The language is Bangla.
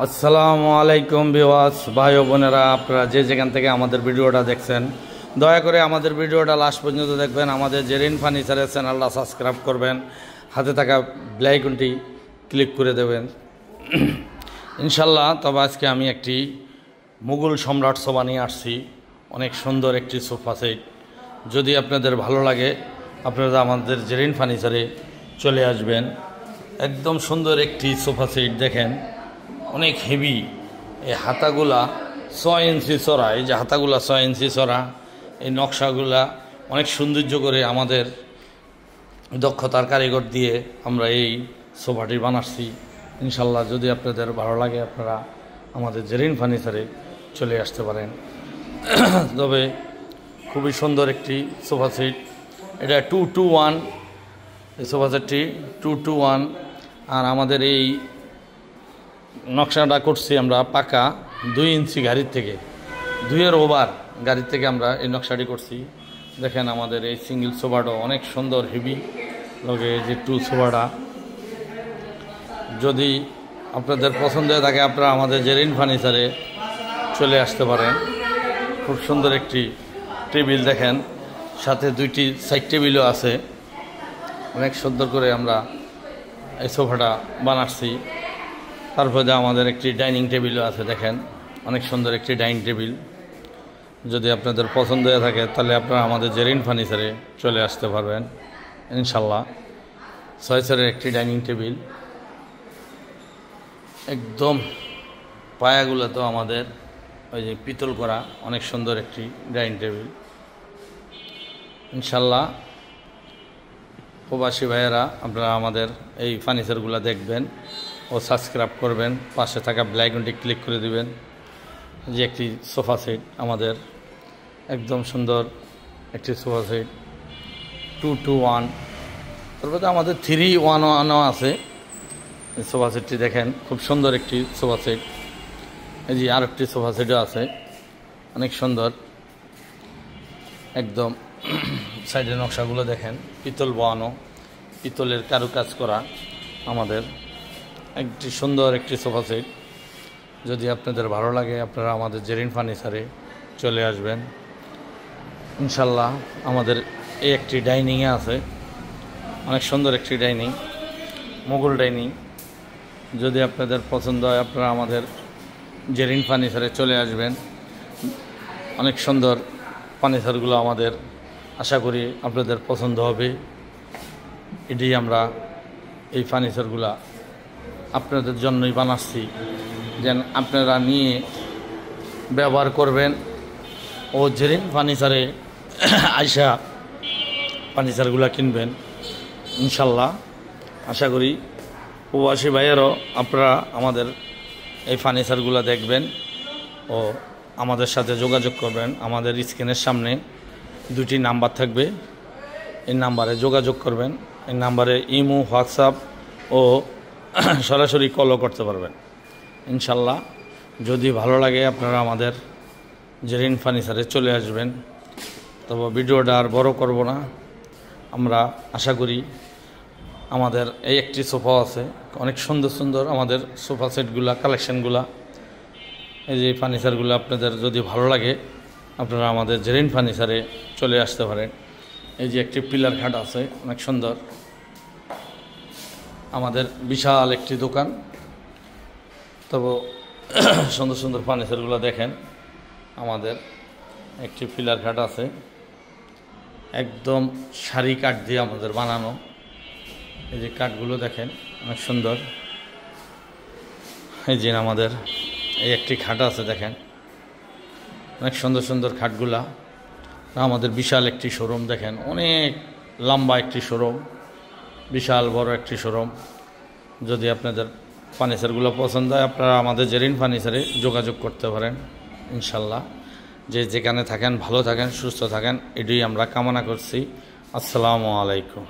আসসালামু আলাইকুম ভিউয়ার্স, ভাই ও বোনেরা, আপনারা যে যেখান থেকে আমাদের ভিডিওটা দেখছেন দয়া করে আমাদের ভিডিওটা লাস্ট পর্যন্ত দেখবেন। আমাদের জেরিন ফার্নিচারের চ্যানেলটা সাবস্ক্রাইব করবেন, হাতে থাকা বেল আইকনটি ক্লিক করে দেবেন ইনশাল্লাহ। তবে আজকে আমি একটি মুঘল সম্রাট সোফা নিয়ে আসছি, অনেক সুন্দর একটি সোফা সেট। যদি আপনাদের ভালো লাগে আপনারা আমাদের জেরিন ফার্নিচারে চলে আসবেন। একদম সুন্দর একটি সোফা সেট দেখেন, অনেক হেভি। এই হাতাগুলা 6 ইঞ্চি চড়া, এই যে হাতাগুলা 6 ইঞ্চি চড়া, এই নকশাগুলা অনেক সৌন্দর্য করে আমাদের দক্ষতার কারিগর দিয়ে আমরা এই সোফাটি বানাচ্ছি ইনশাল্লাহ। যদি আপনাদের ভালো লাগে আপনারা আমাদের জেরিন ফার্নিচারে চলে আসতে পারেন। তবে খুবই সুন্দর একটি সোফা সেট, এটা 2-to-1 এই সোফা সেটটি 2-to-1। আর আমাদের এই নকশাটা করছি আমরা পাকা 2 ইঞ্চি গাড়ির থেকে, 2-এর ওভার গাড়ির থেকে আমরা এই নকশাটি করছি। দেখেন আমাদের এই সিঙ্গেল সোফাটা অনেক সুন্দর হেভি লগে, যে 2 সোফাটা যদি আপনাদের পছন্দ হয়ে থাকে আপনারা আমাদের জেরিন ফার্নিচারে চলে আসতে পারেন। খুব সুন্দর একটি টেবিল দেখেন, সাথে 2টি সাইড টেবিলও আছে। অনেক সুন্দর করে আমরা এই সোফাটা বানাচ্ছি। তারপরে আমাদের একটি ডাইনিং টেবিলও আছে দেখেন, অনেক সুন্দর একটি ডাইনিং টেবিল। যদি আপনাদের পছন্দ হয়ে থাকে তাহলে আপনারা আমাদের জেরিন ফার্নিচারে চলে আসতে পারবেন ইনশাল্লাহ। 6 চেয়ারের একটি ডাইনিং টেবিল, একদম পায়াগুলো তো আমাদের ওই যে পিতল করা, অনেক সুন্দর একটি ডাইনিং টেবিল ইনশাল্লাহ। প্রবাসী ভাইয়েরা আপনারা আমাদের এই ফার্নিচারগুলো দেখবেন ও সাবস্ক্রাইব করবেন, পাশে থাকা বেল আইকনটি ক্লিক করে দিবেন। যে একটি সোফা সেট আমাদের একদম সুন্দর একটি সোফা সেট 2-to-1। তারপরে আমাদের 3-1-1ও আছে। এই সোফা সেটটি দেখেন খুব সুন্দর একটি সোফা সেট। এই যে আর একটি সোফা সেটও আছে অনেক সুন্দর, একদম সাইডের নকশাগুলো দেখেন, পিতল বোয়ানো, পিতলের কারুকাজ করা আমাদের একটি সুন্দর একটি সোফা সেট। যদি আপনাদের ভালো লাগে আপনারা আমাদের জেরিন ফার্নিচারে চলে আসবেন ইনশাল্লাহ। আমাদের এই একটি ডাইনিংয়ে আছে, অনেক সুন্দর একটি ডাইনিং, মুঘল ডাইনিং। যদি আপনাদের পছন্দ হয় আপনারা আমাদের জেরিন ফার্নিচারে চলে আসবেন। অনেক সুন্দর ফার্নিচারগুলো আমাদের, আশা করি আপনাদের পছন্দ হবে। এটি আমরা এই ফার্নিচারগুলা আপনাদের জন্যই বানাচ্ছি, যেন আপনারা নিয়ে ব্যবহার করবেন ও জেরিন ফার্নিচারে আইসা ফার্নিচারগুলো কিনবেন ইনশাল্লাহ। আশা করি প্রবাসী ভাইয়েরও আপনারা আমাদের এই ফার্নিচারগুলো দেখবেন ও আমাদের সাথে যোগাযোগ করবেন। আমাদের স্ক্রিনের সামনে 2টি নাম্বার থাকবে, এই নাম্বারে যোগাযোগ করবেন। এই নাম্বারে ইমো, হোয়াটসঅ্যাপ ও সরাসরি কলও করতে পারবেন ইনশাল্লাহ। যদি ভালো লাগে আপনারা আমাদের জেরিন ফার্নিচারে চলে আসবেন। তবে ভিডিওটা আর বড় করব না, আমরা আশা করি আমাদের এই একটি সোফা আছে, অনেক সুন্দর সুন্দর আমাদের সোফা সেটগুলা, কালেকশানগুলা, এই যে ফার্নিচারগুলো আপনাদের যদি ভালো লাগে আপনারা আমাদের জেরিন ফার্নিচারে চলে আসতে পারেন। এই যে একটি পিলার খাট আছে অনেক সুন্দর, আমাদের বিশাল একটি দোকান। তবে সুন্দর সুন্দর ফার্নিচারগুলো দেখেন, আমাদের একটি পিলার খাট আছে একদম সারি কাঠ দিয়ে আমাদের বানানো। এই যে কাঠগুলো দেখেন অনেক সুন্দর। এই যে আমাদের এই একটি খাট আছে দেখেন, অনেক সুন্দর সুন্দর খাটগুলা। আমাদের বিশাল একটি শোরুম দেখেন, অনেক লম্বা একটি শোরুম, বিশাল বড় একটি শোরুম। যদি আপনাদের ফার্নিচারগুলো পছন্দ হয় আপনারা আমাদের জেরিন ফার্নিচারে যোগাযোগ করতে পারেন ইনশাল্লাহ। যে যেখানে থাকেন ভালো থাকেন, সুস্থ থাকেন, এটাই আমরা কামনা করছি। আসসালামু আলাইকুম।